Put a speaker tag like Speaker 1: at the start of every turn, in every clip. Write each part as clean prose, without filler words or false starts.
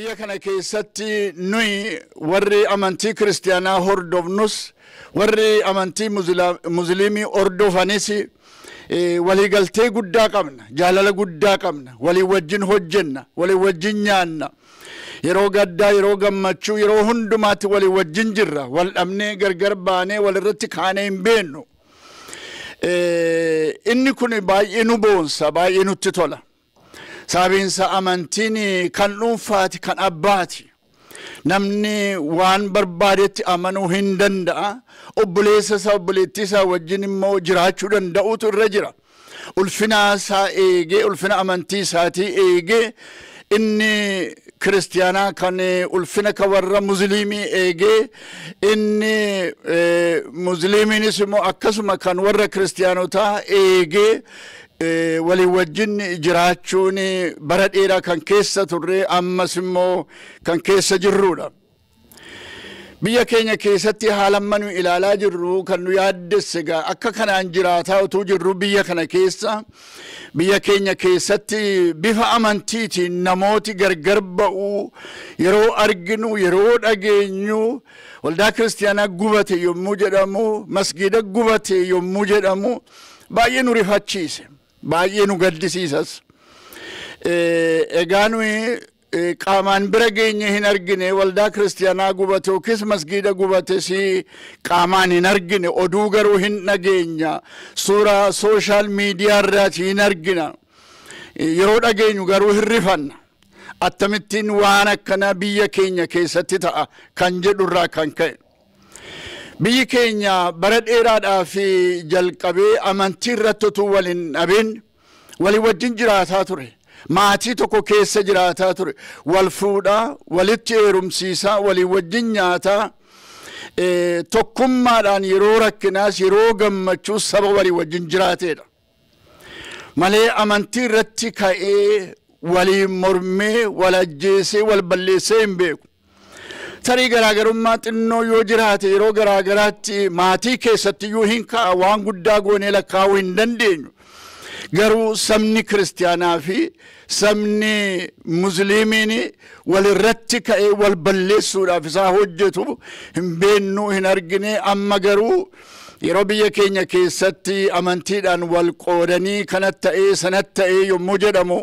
Speaker 1: biyya kana keessatti nuyi warri amantii kristiyaanaa hordofnus warri amantii musliimii hordofanis waliigaltee guddaa qabna, jaalala guddaa qabna, walii wajjin hojjenna, walii wajjin nyaanna, yeroo gaddaa yeroo gammachuu yeroo hundumaatti walii wajjin jirra, wal dhabnee gargar baanee walirratti kaanee hin beennu. Inni kun baay'ee nu boonsa, baay'ee nutti tola. Sabiinsa amantiin kan dhuunfaati, kan abbaati. Namni waan barbaadetti amanuu hin danda'a. Obboleessa isaa obboleettii isaa wajjin immoo jiraachuu danda'utu irra jira. Ulfina isaa eegee, ulfina amantii isaatii eegee, inni kiristiyaanaa kan ulfina ka warra musliimii eegee, inni musliimiinis immoo akkasuma kan warra kiristiyaanotaa eegee walii wajjin jiraachuun bara dheeraa kan keessa turre ammas immoo kan keessa jirrudha. Biyya keenya keessatti haala manu ilaalaa jirru kan nu yaaddesse akka kanaan jiraataa utuu jirru biyya kana keessa biyya keenya keessatti bifa amantiitiin namooti gargar ba'uu yeroo arginu yeroo dhageenyu waldaa kiristiyaanaa gubate yommuu jedhamu masgiida gubate yommuu jedhamu baay'ee nu rifachiise. Baay'ee nu gaddisiisas. Egaa nuyi qaamaan bira geenye hin argine waldaa kiristiyaanaa gubate yookiis masgiida gubate si qaamaan hin argine oduu garuu hin dhageenya suuraa sooshaal miidiyaa irraati hin argina yeroo dhageenyu garuu hin rifanna attamittiin waan akkanaa biyya keenya keessatti ta'a kan jedhurraa kan ka'e. Biyyi keenya bara dheeraadhaaf jalqabee amantii irratti utuu waliin dhabeen walii wajjin jiraataa ture. Maatii tokko keessa jiraataa ture. Wal fuudhaa, walitti heerumsiisaa, walii wajjin nyaataa, tokkummaadhaan yeroo rakkinaas yeroo gammachuus saba walii wajjin jiraateedha. Malee amantii irratti ka'ee walii mormee, wal ajjeesee, wal balleessee hin beeku. Tarii garaagarummaa xinnoo yoo jiraate yeroo garaagaraatti maatii keessatti yoo hin ka'a waan guddaa goonee lakkaa'uu hin dandeenyu. Garuu sabni kiristiyaanaa fi sabni musliimiin walirratti ka'ee wal balleessuudhaaf isaa hojjetu hin beennu hin argine. Amma garuu yeroo biyya keenya keessatti amantiidhaan wal qoodanii kanat ta'ee sanat ta'ee yommuu jedhamu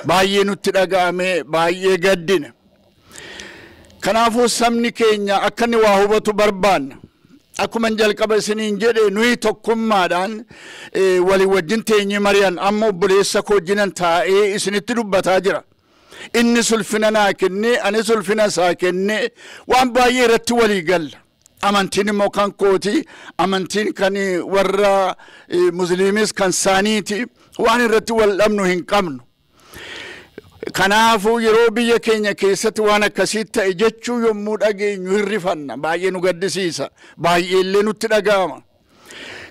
Speaker 1: baay'ee nutti dhaga'ame, baay'ee gaddine. Kanaafuu sabni keenya akka inni waa hubatu barbaanna. Akkuma jalqaba isiniin jedhe nuyi tokkummaadhaan walii wajjin teenye mari'an amma obboleessa koo wajjinan taa'ee isinitti dubbataa jira. Inni ulfina naa kenne, anis ulfina isaa kenne waan baay'ee irratti walii galla. Amantiin immoo kan kooti, amantiin kan warra musliimis kan saaniiti waan irratti wal dhabnu hin qabnu. Kanaafuu yeroo biyya keenya keessatti waan akkasii ta'e jechuu yommuu dhageenyu hin rifanna, baay'ee nu gaddisiisa, baay'ee illee nutti dhaga'ama.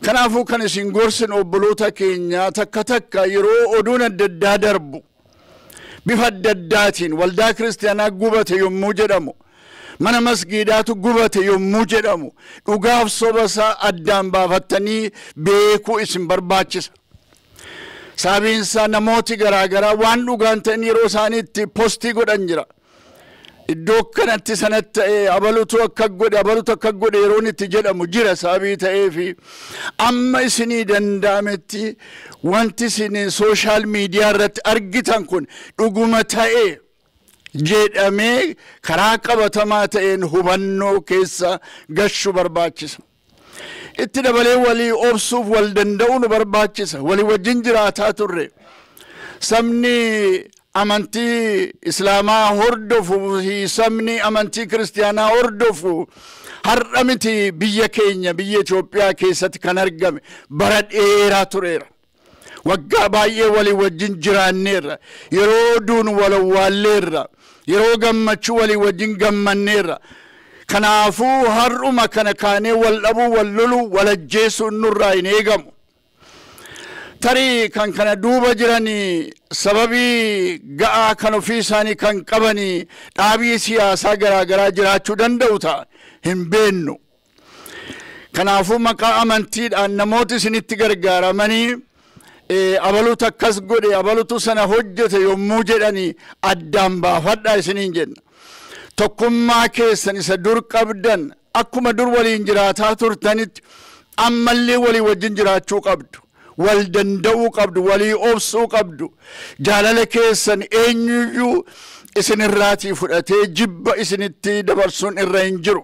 Speaker 1: Kanaafuu kan isin gorsin obboloota keenya takka takka yeroo oduun adda addaa darbu bifa adda addaatiin waldaa kiristiyaanaa gubate yommuu jedhamu, mana masgiidaatu gubate yommuu jedhamu dhugaaf soba isaa addaan baafattanii beekuu isin barbaachisa. Sabiinsa namooti garaagaraa waan dhugaan ta'an yeroo isaaniitti postii godhan jira. Iddoo kanatti sanatti ta'ee abalutu akka godhe yeroon itti jedhamu jira sabii ta'ee fi amma isinii danda'ametti wanti isin sooshaal miidiyaa irratti argitan kun dhuguma ta'ee jedhamee karaa qabatamaa ta'een hubannoo keessa gashuu barbaachisa. Itti dabalee walii obsuuf wal danda'uu nu barbaachisa. Walii wajjin jiraataa turre. Sabni amantii islaamaa hordofu fi sabni amantii kiristiyaanaa hordofu har'a miti biyya keenya biyya Itoophiyaa keessatti kan argame bara dheeraa tureera. Waggaa baay'ee walii wajjin jiraanneerra. Yeroo duun wal awwaalleerra. Yeroo gammachuu walii wajjin gammanneerra. Kanaafuu har'uma kana kaanee wal dhabuu wal loluu wal ajjeessuun nurraa hin eegamu. Tarii kan kana duuba jiranii sababii ga'aa kan ofii isaanii kan qabanii dhaabii siyaasaa garaagaraa jiraachuu danda'u ta'a hin beennu. Kanaafuu maqaa amantiidhaan namoota isinitti gargaaramanii abalutu akkas godhe abalutu sana hojjete yommuu jedhanii addaan baafadhaa isiniin jenna. tokkummaa keessan isa dur qabdan akkuma dur waliin jiraataa turtanitti ammallee walii wajjin jiraachuu qabdu. Wal danda'uu qabdu, walii obsuu qabdu. Jaalala keessan eenyuyyuu isin irraatii fudhatee jibba isinitti dabarsuun irra hin jiru.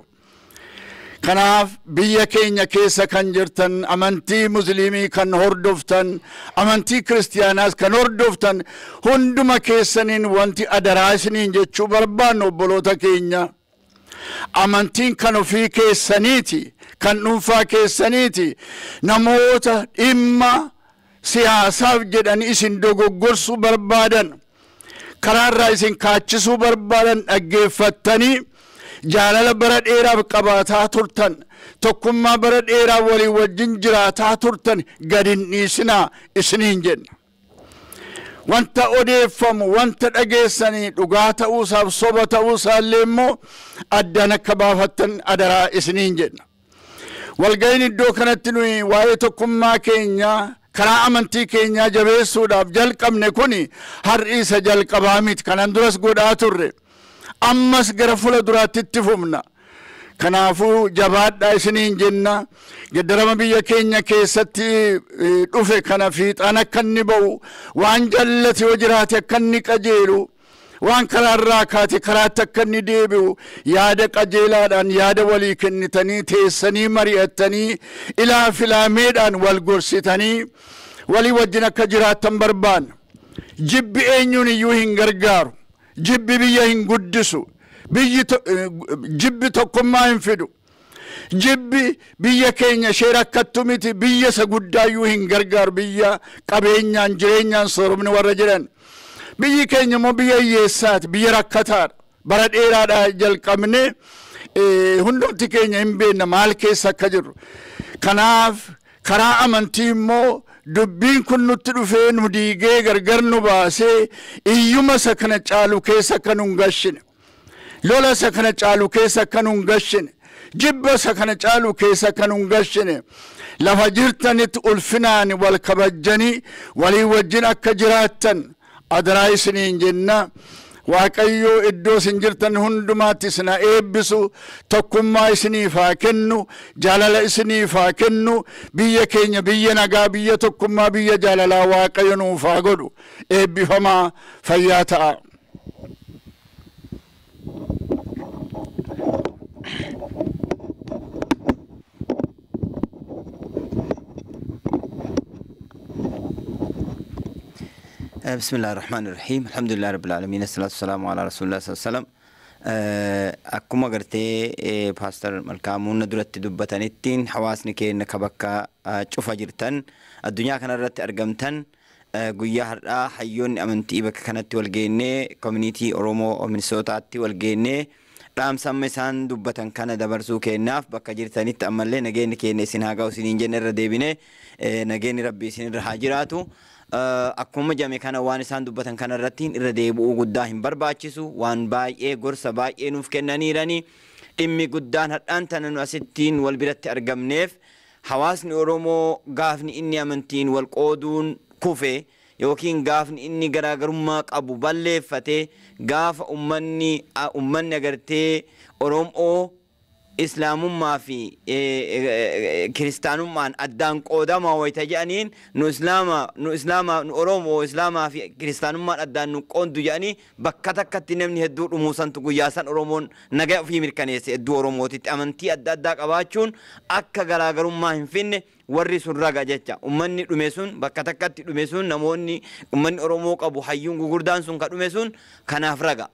Speaker 1: Kanaaf biyya keenya keessa kan jirtan amantii musliimii kan hordoftan, amantii kiristiyaanaas kan hordoftan hunduma keessaniin wanti adaraa isiniin jechuu barbaannu obboloota keenya. Amantiin kan ofii keessaniiti, kan dhuunfaa keessaniiti. Namoota dhimma siyaasaaf jedhanii isin dogoggorsuu barbaadan, karaarraa isin kaachisuu barbaadan dhaggeeffattanii jaalala bara dheeraaf qabaataa turtan, tokkummaa bara dheeraa walii wajjin jiraataa turtan gad hin dhiisinaa isiniin jenna. Wanta odeeffamu, wanta dhageessanii dhugaa ta'uusaaf soba ta'uusaallee immoo addaan akka baafattan adaraa isiniin jenna. Walga'iin iddoo kanatti nuyi waa'ee tokkummaa keenyaa karaa amantii keenyaa jabeessuudhaaf jalqabne kuni har'i isa jalqabaa miti. Kanan duras godhaa turre. Ammas gara fuula duraatti itti fufna. Kanaafuu jabaadhaa isiniin jenna. Gaddarama biyya keenya keessatti dhufe kana fiixaan akka inni ba'u, waan jallate yoo jiraate akka inni qajeelu, waan karaarraa kaate karaatti akka inni deebi'u yaada qajeelaadhaan yaada walii kennitanii teessanii mari'attanii ilaa filaameedhaan wal gorsitanii walii wajjin akka jiraattan barbaanna. Jibbi eenyuun iyyuu hin gargaaru. Jibbi biyya hin guddisu. Jibbi tokkummaa hin fidu. Jibbi biyya keenya ishee rakkattu miti, biyya isa guddaayyuu hin gargaaru. Biyya qabeenyaan jireenyaan sooromni warra jiran. Biyyi keenya immoo biyya hiyyeessaati, biyya rakkataadha. Bara dheeraadhaa jalqabne hundumti keenya hin beekna maal keessa akka jirru. Kanaaf karaa amantii immoo dubbiin kun nutti dhufee nu diigee gargar nu baasee iyyuma isa kana caalu keessa akka nu hin gashine, lola isa kana caalu keessa akka nu hin gashine, jibba isa kana caalu keessa akka nu hin gashine, lafa jirtanitti ulfinaan wal kabajanii walii wajjin akka jiraattan adaraa isiniin jenna. Waaqayyo iddoo isin jirtan hundumaatti isin haa eebbisu, tokkummaa isiniif haa kennu, jaalala isiniif haa kennu, biyya keenya biyya nagaa, biyya tokkummaa, biyya jaalalaa Waaqayyo nuuf haa godhu. Eebbifamaa, fayyaa ta'a.
Speaker 2: بسم الله الرحمن الرحيم الحمد لله رب العالمين الصلاة والسلام على رسول الله صلى الله عليه وسلم أكما قرتي باستر ملكامون ندرت دبتانيتين حواسني كين كبكا شوف جرتن الدنيا كان رت أرجمتن قويا هرا حيون أمنتي بك كانت والجينة community أورومو أو منسوتاتي والجينة رام سمسان دبتان كان دبرسو كيناف بك جرتاني تأمل لي نجين كين سنهاجا وسنين جنر رديبينه نجين ربي سنين رهاجراتو akkuma jame kana waan isaan dubbatan kana irratti irra deebi'uu guddaa hin barbaachisu. Waan baay'ee gorsa baay'ee nuuf kennaniirani. Dhimmi guddaan hadhaan tana nu asittiin wal biratti argamneef hawaasni Oromoo gaafni inni amantiin wal qooduun kufe yookiin gaafni inni garaagarummaa qabu balleeffate gaafa ummanni agartee Oromoo islaamummaa fi kiristaanummaan addaan qoodama wayita jedhaniin nu Oromoo islaamaa fi kiristaanummaan addaan nu qoondu jedhanii bakka takkatti namni hedduu dhumuusantu guyyaa san Oromoon nagaa ofii mirkaneesse hedduu Oromootitti amantii adda addaa qabaachuun akka garaagarummaa hin finne warri sun raga jecha ummanni dhume sun bakka takkatti dhume sun namoonni ummanni Oromoo qabu hayyuun gugurdaan sun ka dhume sun kanaaf raga.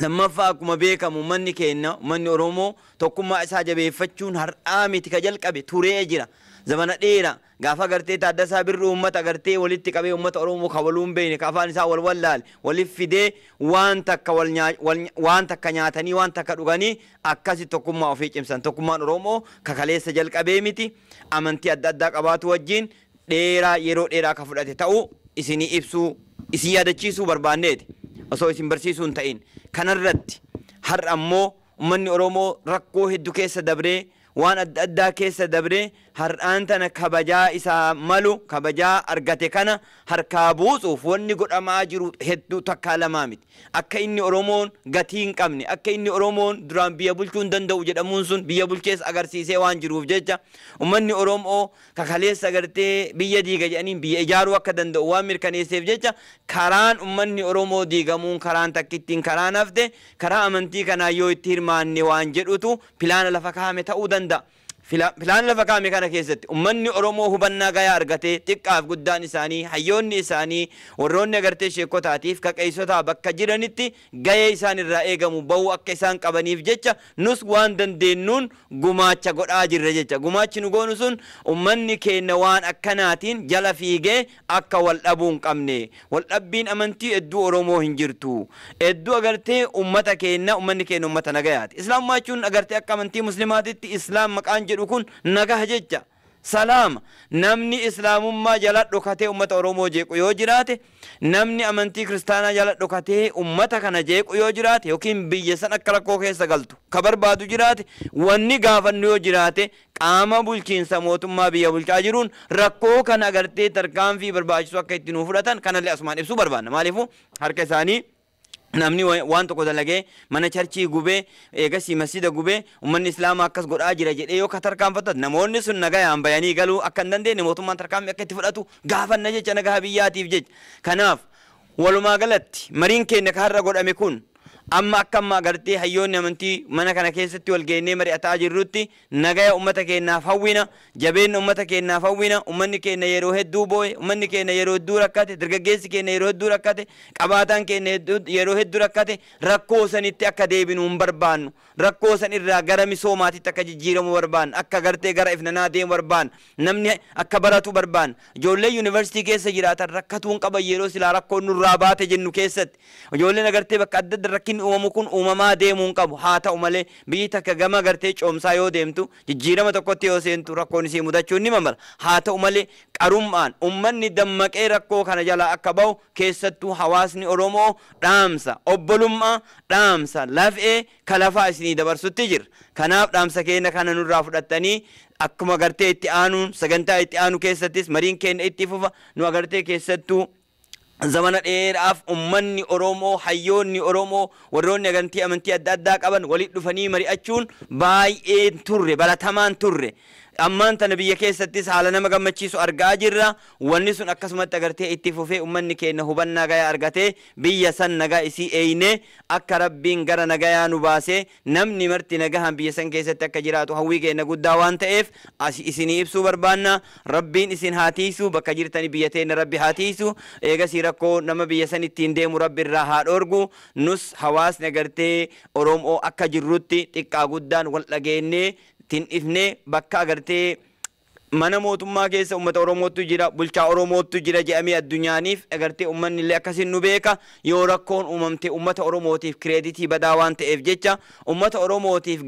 Speaker 2: Lammaffaa akkuma beekamu ummanni keenya ummanni Oromoo tokkummaa isaa jabeeffachuun har'aa miti ka jalqabe turee jira. Zamana dheeraa gaafa gartee Taaddasaa Birruu uummata gartee walitti qabee uummata Oromoo kabaluun beekne ka afaan isaa wal wallaale waliif fidee waan takka nyaatanii waan takka dhuganii akkasi tokkummaa ofii cimsan. Tokkummaan Oromoo kakaleessa jalqabee miti amantii adda addaa qabaatu wajjin dheeraa yeroo dheeraa ka fudhate ta'uu isinii ibsuu isin yaadachiisuu barbaanneeti osoo isin barsiisuu hin ta'in. Kanarratti har'a ammoo ummanni Oromoo rakkoo hedduu keessa dabree waan adda addaa keessa dabre har'aan tana kabajaa isaa malu kabajaa argate kana harkaa buusuuf wanni godhamaa jiru hedduu takkaa lamaa miti akka inni Oromoon gatii hin qabne akka inni Oromoon duraan biyya bulchuu hin danda'u jedhamuun sun biyya bulchees agarsiisee waan jiruuf jecha ummanni Oromoo kakaleessa agartee biyya diiga jedhaniin biyya ijaaruu akka danda'u waan mirkaneesseef jecha karaan ummanni Oromoo diigamuun karaan takkittiin karaan hafte karaa amantii kanaa yoo itti hirmaanne waan jedhutu pilaana lafa kaa'ame ta'uu danda'a. Filaan lafa kaa'ame kana keessatti ummanni Oromoo hubannaa gayaa argatee xiqqaaf guddaan isaanii hayyoonni isaanii warroonni agartee sheekotaatiif kaqeessotaa bakka jiranitti gahee isaan irraa eegamu ba'uu akka isaan qabaniif jecha nus waan dandeenyuun gumaacha godhaa jirra jecha gumaachi nu goonu sun ummanni keenya waan akkanaatiin jala fiigee akka wal dhabuu hin qabne wal dhabbiin amantii hedduu Oromoo hin jirtu hedduu agartee ummata keenya ummanni keenya ummata nagayaati islaamummaa jechuun agartee akka amantii muslimaatitti islaam maqaan jedhu kun nagaha jecha salaama namni islaamummaa jala dhokatee ummata Oromoo jeequ yoo jiraate namni amantii kiristaanaa jala dhokatee ummata kana jeequ yoo jiraate yookiin biyya san akka rakkoo keessa galtu ka barbaadu jiraate wanni gaafannu yoo jiraate qaama bulchiinsa mootummaa biyya bulchaa jiruun rakkoo kana agartee tarkaanfii barbaachisu akka itti nuu fudhatan kanallee asumaan ibsuu barbaanna maaliifuu harka isaanii namni waan tokko dalagee mana charchii gubee eegasii masjida gubee ummanni islaamaa akkas godhaa jira jedhee yoo ka tarkaanfatan namoonni sun nagayaan bayanii galuu akka hin dandeenye mootummaan tarkaanfii akka itti fudhatu gaafanna jecha nagaha biyyaatiif jecha kanaaf walumaa galatti mariin keenya kaarra godhame kun amma akkamma agartee hayyoonni amantii mana kana keessatti wal geennee mari'ataa jirrutti nagaya ummata keenyaaf hawwina jabeenya ummata keenyaaf hawwina ummanni keenya yeroo hedduu boo'e ummanni keenya yeroo hedduu rakkate dargaggeessi keenya yeroo hedduu rakkate qabaataan keenya yeroo hedduu rakkate rakkoo sanitti akka deebinu hin barbaannu rakkoo san irraa gara misoomaatitti akka jijjiiramu barbaanna akka agartee gara ifnanaa deemu barbaanna namni akka baratu barbaanna ijoollee yuunivarsiitii keessa jiraatan rakkatu hin qaban yeroo silaa rakkoon nurraa baate jennu keessatti ijoolleen agartee bakka adda adda rakkin uumamu kun uumamaa deemuu hin qabu haa ta'u malee biyyi takka gama agartee coomsaa yoo deemtu jijjiirama tokkotti yoo seentu rakkoon isii mudachuun ni mala haa ta'u malee qarummaan ummanni dammaqee rakkoo kana jala akka bahu keessattuu hawaasni Oromoo dhaamsa obbolummaa dhaamsa lafee kalafaa isinii dabarsutti jira kanaaf dhaamsa keenya kana nurraa fudhattanii akkuma agartee itti aanuun sagantaa itti aanu keessattis mariin keenya itti fufa nu agartee keessattuu zamana dheeraaf ummanni Oromoo hayyoonni Oromoo warroonni amantii adda addaa qaban walitti dhufanii mari'achuun baay'ee turre balatamaan turre ammaan tana biyya keessattis haala nama gammachiisu argaa jirra wanni sun akkasumatti agartee itti fufee ummanni keenya hubannaa gayaa argatee biyya san nagaa isii eeyne akka rabbiin gara nagayaa nu baasee namni marti nagahan biyya san keessatti akka jiraatu hawwii keenya guddaa waan ta'eef isinii ibsuu barbaanna rabbiin isin haatiisu bakka jirtani biyya teenya rabbi haatiisu eegasii rakkoo nama biyya san ittiin deemu rabbi irraa haa dhoorgu nus hawaasni agartee Oromoo akka jirrutti xiqqaa guddaan wal dhageennee tin ifne bakka agartee mana mootummaa keessa ummata Oromootu jira bulchaa Oromootu jira jedhamee addunyaaniif agartee ummanni illee akkasin nu beeka yoo rakkoon uumamte ummata Oromootiif kireeditii badaa waan ta'eef jecha ummata Oromootiif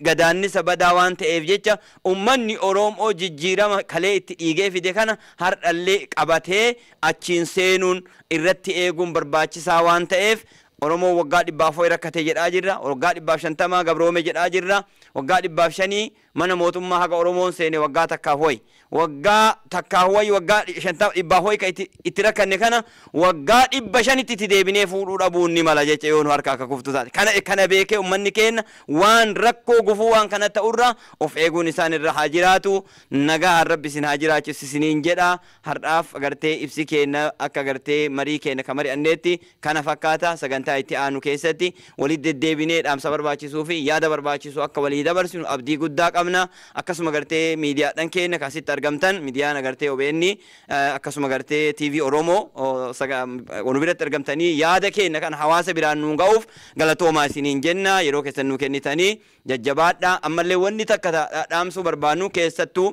Speaker 2: gadaannisa badaa waan ta'eef jecha ummanni Oromoo jijjiirama kalee itti dhiigee fide kana hardhallee qabatee achiin seenuun irratti eeguun barbaachisaa waan ta'eef Oromoo waggaa 400 rakkate jedhaa jirra waggaa 150 gabroome jedhaa jirra waggaa 500 mana mootummaa haga Oromoon seene waggaa takkaaf hoy waggaa takkaaf hoy waggaa 50 hoy ka itti rakkanne kana waggaa 500 itti deebinee fuudhuu dhabuun ni mala jecha yoo nu harka akka kuftu taate kana beekee ummanni keenya waan rakkoo gufuu waan kana ta'urra of eeguun isaan irra haa jiraatu nagaa rabbi isin haa jiraachisu isiniin jedha hardhaaf agartee ibsi keenya akka agartee marii keenya ka mari'anneetti kana fakkaata sagantaa itti aanu keessatti walitti deddeebinee dhaamsa barbaachisuu fi yaada barbaachisu akka walii dabarsinu abdii guddaa qabna akkasuma agartee miidiyaadhaan keenya kasitti argamtan miidiyaan agartee OBN akkasuma agartee TV Oromoo wanu biratti argamtanii yaada keenya kan hawaasa biraan nuun ga'uuf galatoomaa isiniin jenna yeroo keessan nu kennitanii jajjabaadha ammallee wanni takka dhaamsuu barbaannu keessattuu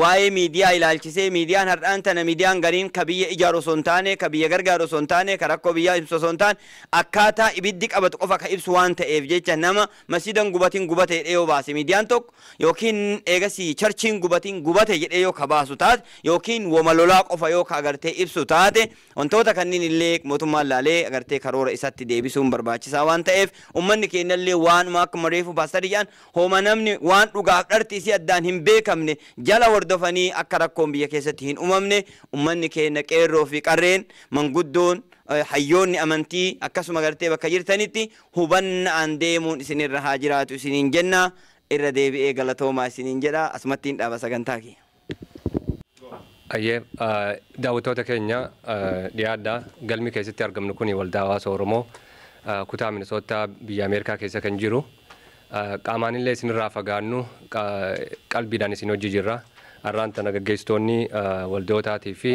Speaker 2: waa'ee miidiyaa ilaalchisee miidiyaan har'aan tana miidiyaan gariin ka biyya ijaaru osoo hin taane ka biyya gargaaru osoo hin taane ka rakkoo biyyaa ibsu osoo hin taane akkaataa ibiddi qabatu qofa ka ibsu waan ta'eef jecha nama masjidan gubatiin gubate jedhee yoo baase miidiyaan tokko yookiin eegasii charchiin gubatiin gubate jedhee yoo ka baasu taate yookiin wama lolaa qofa yoo ka agartee ibsu taate wantoota kanneen illee mootummaan laalee agartee karoora isatti deebisuun barbaachisaa waan ta'eef ummanni keenya illee waanuma akkuma reefu baastariyaan hooma namni waan dhugaaf dharti isii addaan hin beekamne jala hordofanii akka rakkoon biyya keessatti hin uumamne ummanni keenya qeerroo fi qarreen manguddoon hayyoonni amantii akkasuma agartee bakka jirtanitti hubannaan deemuun isinirra haa jiraatu isiniin jenna irra deebi'ee galatoomaa isiniin jedha asumattiin dhaaba sagantaa kee.
Speaker 3: Ayyee daawwattoota keenya dhiyaadhaa galmi keessatti argamnu kuni waldaa hawaasa Oromoo kutaa Minisootaa biyya Ameerikaa keessa kan jiru. Qaamaan illee isinirraa fagaannu qalbiidhaan isin hojii jirra. Har'aan tana gaggeessitoonni waldootaatii fi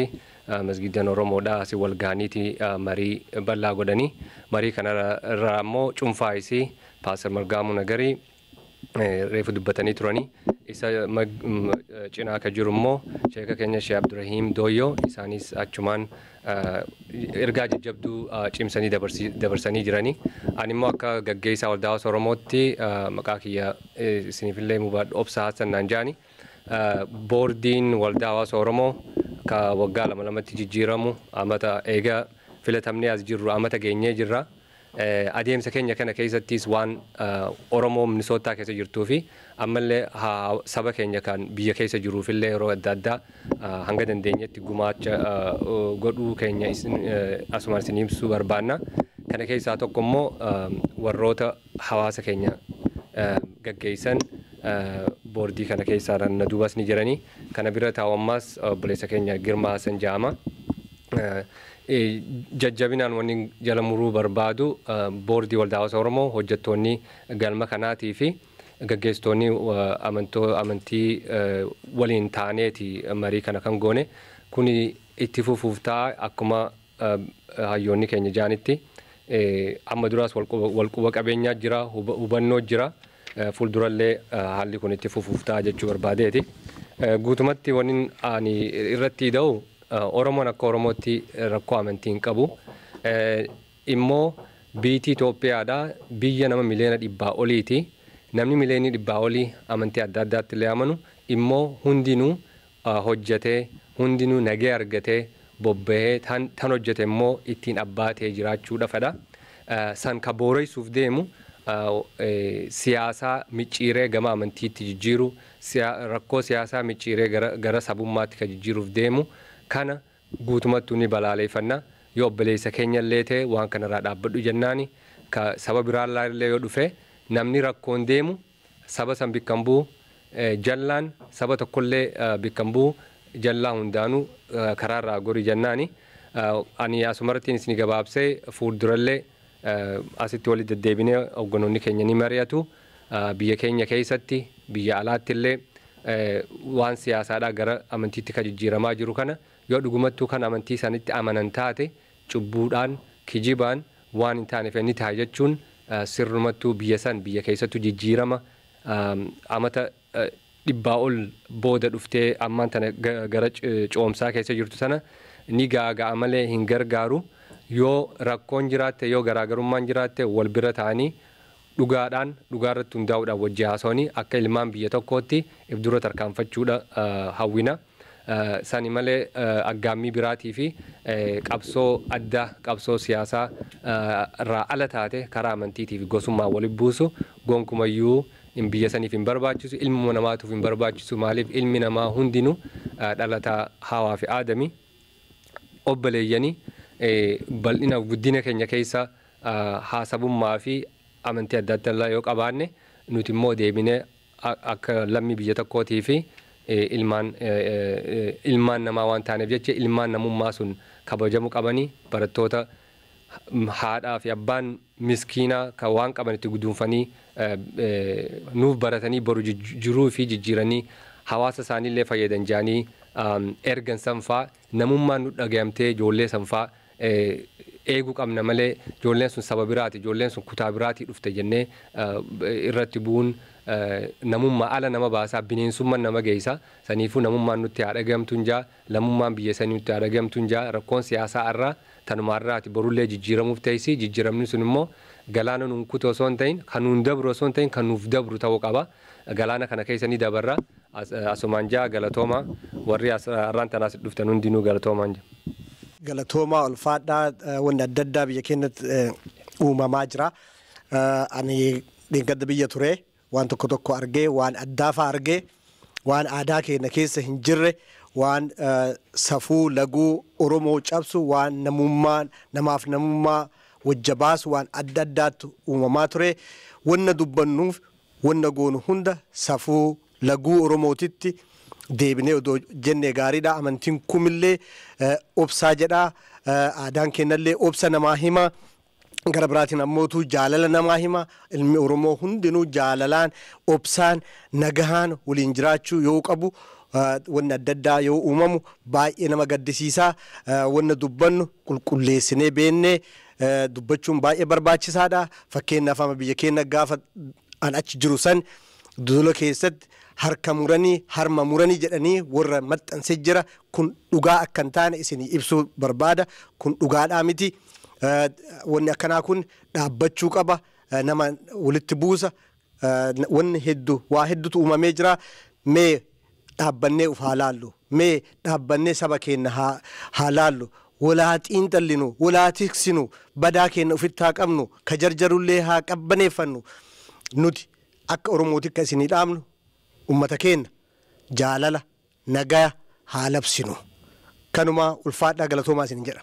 Speaker 3: masgiidan Oromoodhaa asii wal ga'aniiti marii bal'aa godhanii marii kanarraa immoo cuunfaa isii Paaster Margaamuu Nagarii reefu dubbatanii turanii isa cinaa akka jiru immoo sheeka keenya Sheekh Abdurrahiim Dooyyoo isaanis achumaan ergaa jajjabduu cimsanii dabarsanii jiranii. Ani immoo akka gaggeessaa waldaa hawaasa Oromootti maqaa kiyya isiniifillee mubaadhu obsa Hassan naan jedhani. Boordiin waldaa hawaasa Oromoo ka waggaa lama lamatti jijjiiramu amata eega filatamnee as jirru amata geenyee jirra. Adeemsa keenya kana keessattis waan Oromoo Minisootaa keessa jirtuu fi ammallee saba keenya kan biyya keessa jiruufillee yeroo adda addaa hanga dandeenyetti gumaacha godhuu keenya asumaan isin ibsuu barbaanna. Kana keessaa tokko immoo warroota hawaasa keenya gaggeessan boordii kana keessaa na duubas ni jiranii. Kana bira taa'ammas obboleessa keenya Girmaa Hasan jedhama. Jajjabinaan wanni jala muruu barbaadu boordii waldaa hawaasa Oromoo hojjettoonni galma kanaatii fi gaggeessitoonni amantii waliin taaneeti marii kana kan goone kuni itti fufuuf ta'a akkuma hayyoonni keenya jaanitti amma duraas walquba qabeenyaa jira hubannoo jira fuuldurallee haalli kun itti fufuuf ta'a jechuu barbaadeeti. Guutumatti wanni ani irratti da'u Oromoon akka Oromootti rakkoo amantii hin qabu. Immoo biyyi Itoophiyaadhaa biyya nama miliyoona 100 oliiti. Namni miliyoona 100 olii amantii adda addaatti illee amanu immoo hundinuu hojjetee hundinuu nagee argatee bobba'ee tan hojjete immoo ittiin abbaatee jiraachuudhaafadha. San ka booreessuuf deemu siyaasaa micciiree gama amantiitti jijjiiru rakkoo siyaasaa micciiree gara sabummaatti ka jijjiiruuf deemu kana guutumattuu ni balaaleeffanna. Yoo obboleessa keenya illee ta'e waan kanarraa dhaabbadhu jennaani ka saba biraallee illee yoo dhufe namni rakkoon deemu saba san bikkan bu'u jallaan saba tokkollee bikkan bu'u jallaa hundaanuu karaarraa gori jennaani. Ani asumarratti isin gabaabsee fuuldurallee asitti walitti deddeebinee hogganoonni keenya ni mari'atu. Biyya keenya keessatti biyya alaatti illee waan siyaasaadhaa gara amantiitti ka jijjiiramaa jiru kana yoo dhugumattuu kan amantii isaanitti amanan taate cubbuudhaan kijibaan waan hin taaneef inni ta'a jechuun sirrumattuu biyya san biyya keessattuu jijjiirama amata 100 ol booda dhuftee ammaan tana gara coomsaa keessa jirtu sana ni gaaga'a malee hin gargaaru. Yoo rakkoon jiraatte yoo garaagarummaan jiraatte wal bira ta'anii dhugaarratti hundaa'uudhaan wajji haasawanii akka ilmaan biyya tokkootti ibdura tarkaanfachuudha hawwina. Sani malee aggaammii biraatii fi qabsoo addaa qabsoo siyaasaa irraa ala taate karaa amantiitiif gosummaa walitti buusu gonkumayyuu biyya saniif hin barbaachisu ilma namaatuuf hin barbaachisu. Maaliif ilmi namaa hundinuu dhalataa hawaa fi aadamii obboleeyyanii bal'ina guddina keenya keessa haasabummaa fi amantii adda addaa yoo qabaanne nuti immoo deebinee akka lammii biyya tokkootii fi ilmaan namaa waan taaneef jecha ilmaan namummaa sun kabajamuu qabanii barattoota haadhaa fi abbaan miskiinaa kan waan qaban itti guduunfanii nuuf baratanii boru jiruu fi jijjiiranii hawaasa isaaniillee fayyadan jaanii ergan sanfaa namummaan nu dhagayamtee ijoollee sanfaa eeguu qabna malee ijoolleen sun saba biraati ijoolleen sun kutaa biraatii dhufte jennee irratti bu'uun namummaa ala nama baasaa bineensummaan nama geessa saniifuu namummaan nutti haa dhagahamtuun jaa lammummaan biyya sanii nutti haa dhagahamtuun jaa rakkoon siyaasaa irraa tanumaarraati borullee jijjiiramuuf ta'isi jijjiiramni sun immoo galaana nuun kutu osoo hin ta'in kan nuun dabru osoo hin ta'in kan nuuf dabru ta'uu qaba galaana kana keessanii dabarra asumaan jaa galatooma warri arraan tanaas dhuftan hundinuu galatoomaan jaa.
Speaker 4: Galatooma ulfaadhaa wanni adda addaa biyya keenyatti uumamaa jira. Ani dhingada biyya ture waan tokko argee waan addaafa argee waan aadaa keenya keessa hin jirre waan safuu laguu Oromoo cabsu waan namaaf namummaa wajja baasu waan adda addaatu uumamaa ture wanna dubbannuuf wanna goonu hunda safuu laguu Oromootitti deebinee odoo jennee gaariidha amantiin kumillee obsaa jedha aadaan keenyallee obsa namaa hima. Gara biraatiin ammootu jaalala namaa hima ilmi Oromoo hundinuu jaalalaan obsaan nagahaan waliin jiraachuu yoo qabu wanna adda addaa yoo uumamu baay'ee nama gaddisiisaa wanna dubbannu qulqulleessinee beennee dubbachuun baay'ee barbaachisaadha fakkeenyaaf ama biyya keenya gaafa an achi jiru san duula keessatti harka muranii harma muranii jedhanii warra maxxansee jira kun dhugaa akka hin taane isinii ibsuu barbaada kun dhugaadhaa miti. Wanni akkanaa kun dhaabbachuu qaba nama walitti buusa wanni hedduu waa hedduutu uumamee jira mee dhaabbannee uf haa laallu mee dhaabbannee saba keenya haa laallu walaa xiinxallinu walaa tiksinu badaa keenya ofitti haa qabnu ka jarjarullee haa qabbaneeffannu nuti akka Oromootti akka isinii dhaamnu ummata keenya jaalala nagaya haa labsinu kanuma ulfaadhaa galatoomaa isin jedha.